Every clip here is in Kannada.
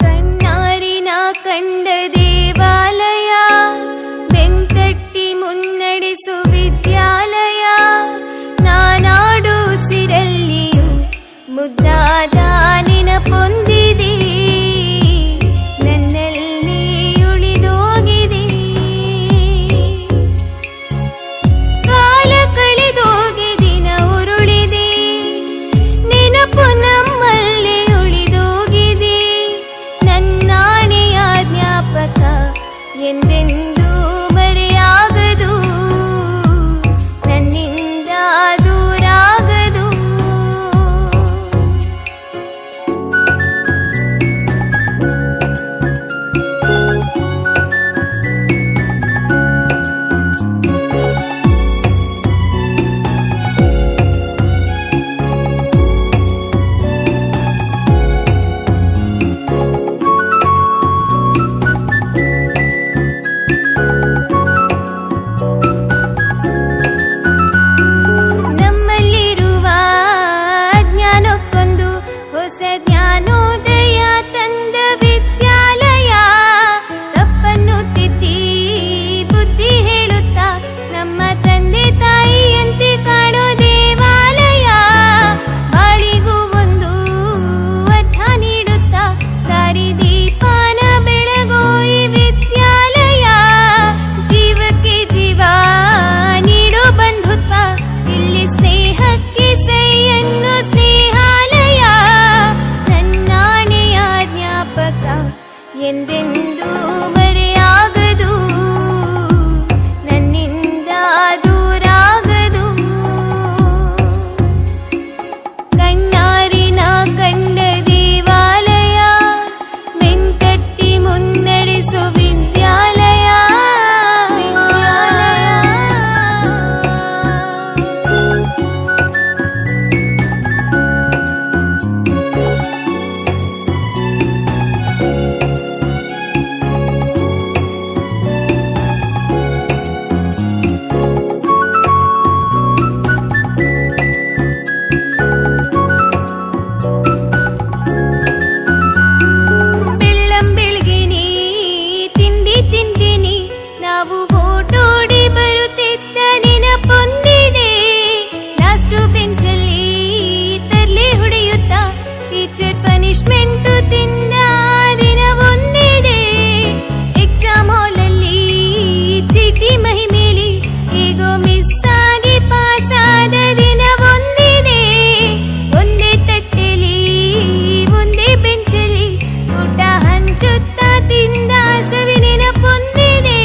ಕಣ್ಣಾರಿನ ಕಂಡ ದೇವಾಲಯ, ಬೆಂತಟ್ಟಿ ಮುನ್ನಡೆಸು ವಿದ್ಯಾಲಯ. ನಾನಾಡು ಸಿರಲ್ಲಿಯೂ ಮುದ್ದಾದ ನೆನಪೊಂದಿದೆ, ನನ್ನಲ್ಲಿ ಉಳಿದೋಗಿದೆ. ಕಾಲ ಕಳೆದೋಗಿ ದಿನ ಉರುಳಿದೆ, ನೆನಪು ನಮ್ಮಲ್ಲಿ ಉಳಿದೋಗಿದೆ. ನನ್ನಾಣೆಯ ಜ್ಞಾಪಕ ಎಂದೆಂದೂ ಮರೆಯಾಗದು, ನನ್ನಿಂದ ದೂರಾಗದು. ನಮ್ಮಲ್ಲಿರುವ ಜ್ಞಾನಕ್ಕೊಂದು ಹೊಸ ಜ್ಞಾನೋದಯ ತಂದ ವಿದ್ಯಾಲಯ. ತಪ್ಪನ್ನು ತಿದ್ದಿ ಬುದ್ಧಿ ಹೇಳುತ್ತಾ ನಮ್ಮ ತಂದೆ ತಾಯಿಯಂತೆ ಕಾಣೋ ದೇವಾಲಯ. ಬಾಳಿಗೂ ಒಂದು ಅರ್ಥ ನೀಡುತ್ತಾ ದಾರಿದೀಪನ ಬೆಳಗೋ ಈ ವಿದ್ಯಾಲಯ. ಜೀವಕ್ಕೆ ಜೀವ ನೀಡೋ ಬಂಧುತ್ವ, ಇಲ್ಲಿ ಸ್ನೇಹಕ್ಕೆ ಸೈಯನ್ನು ಸ್ನೇಹಾಲಯ. ನನ್ನಾಣೆಯ ಜ್ಞಾಪಕ ಎಂದೆಂದೂ ಮರೆಯಾಗದು, ನನ್ನಿಂದ ದೂರಾಗದು. ಕಣ್ಣಾರಿನ ಕಂಡ ದೇವಾಲಯ, ಬೆಂತಟ್ಟಿ ಮುನ್ನಡೆಸು ವಿದ್ಯಾಲಯ. ಬೆಳ್ಳಂಬೆಳಗಿನಿ ತಿಂಡಿ ತಿಂದಿನಿ, ನಾವು ಓಟೋಡಿ ಬರುತ್ತಿದ್ದ ನೆನಪೊಂದಿದೆ. ಲಾಸ್ಟು ಬೆಂಚಲ್ಲಿ ತರ್ಲೆ ಹೊಡೆಯುತ್ತಾ ಟೀಚರ್ ಪನಿಷ್ಮೆಂಟು ತಿಂದ ದಿನ ಒಂದಿದೆ. ಎಕ್ಸಾಮ್ ಹಾಲಲ್ಲಿ ಚೀಟಿ ಮಹಿಮೇಲಿ ಹೇಗೋ ಮಿಸ್ ಆಗಿ ಪಾಸಾದ ದಿನ ಒಂದಿದೆ. ಒಂದೇ ತಟ್ಟೆಲಿ ಒಂದೇ ಬೆಂಚಲ್ಲಿ ಊಟ ಹಂಚುತ್ತಾ ತಿಂದ ಸವಿ ನೆನಪೊಂದಿದೆ.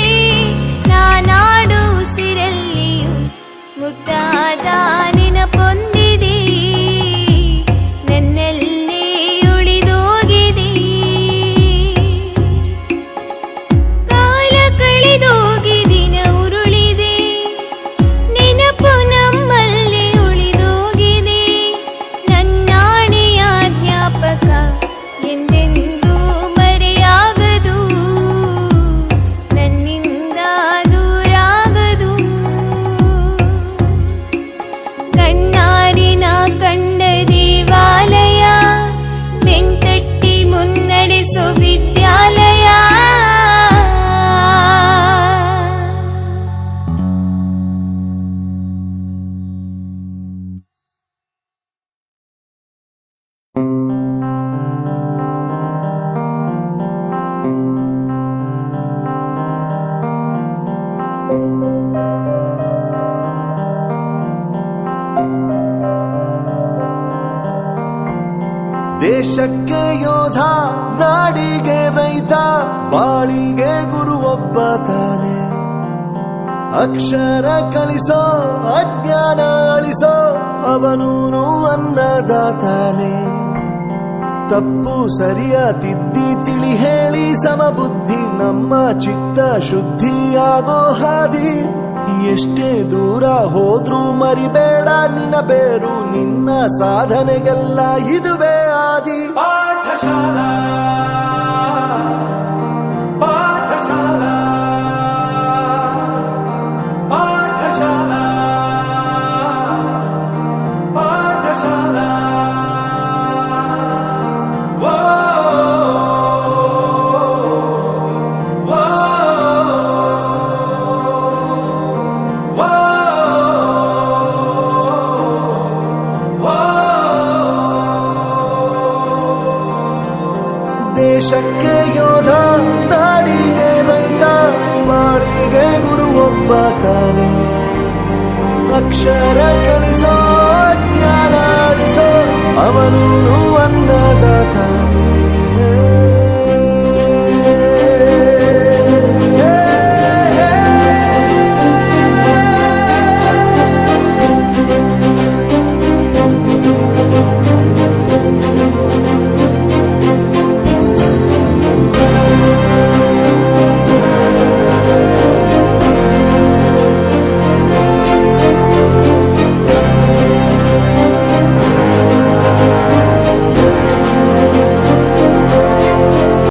ನಾನಾಡು ಸಿರಲ್ಲಿಯೂ ಮುದ್ದಾದ ನೆನಪೊಂದಿದೆ, ನನ್ನಲ್ಲಿ ಉಳಿದೋಗಿದೆ. ಕಾಲ ಕಳೆದೋಗಿ ದಿನ ಉರುಳಿದೆ, ನೆನಪು ನಮ್ಮಲ್ಲಿ ಉಳಿದೋಗಿದೆ. ನನ್ನಾಣೆಯ ಜ್ಞಾಪಕ ಎಂದೆಂದೂ ಮರೆಯಾಗದು, ನನ್ನಿಂದ ದೂರಾಗದು. ಕಣ್ಣಾರಿನ ಕಂಡ ದೇವಾಲಯ, ಬೆಂತಟ್ಟಿ ಮುನ್ನಡೆಸು ವಿದ್ಯಾಲಯ. ದೇಶಕ್ಕೆ ಯೋಧ, ನಾಡಿಗೆ ರೈತ, ಬಾಳಿಗೆ ಗುರು ಒಬ್ಬ ತಾನೆ. ಅಕ್ಷರ ಕಲಿಸೋ ಅಜ್ಞಾನ ಅಳಿಸೋ ಅವನೂನು ಅನ್ನದಾತಾನೆ. ತಪ್ಪು ಸರಿಯ ತಿದ್ದಿ ತಿಳಿ ಹೇಳಿ ಸಮಬುದ್ಧಿ ನಮ್ಮ ಚಿತ್ತ ಶುದ್ಧಿಯಾಗೋ ಹಾದಿ. ಎಷ್ಟೇ ದೂರ ಹೋದ್ರೂ ಮರಿಬೇಡ ನಿನ್ನ ಬೇರು, ನಿನ್ನ ಸಾಧನೆಗೆಲ್ಲ ಇದುವೇ ಆದಿ. ಪಾಠಶಾಲಾ ದೇಶಕ್ಕೆ ಯೋಧ, ನಾಡಿಗೆ ರೈತ, ಬಾಳಿಗೆ ಗುರು ಒಬ್ಬ ತಾನೆ. ಅಕ್ಷರ ಕಲಿಸೋ, ಜ್ಞಾನ ಅಳಿಸೋ, ಅವನೂನು ಅನ್ನದಾತಾನೆ.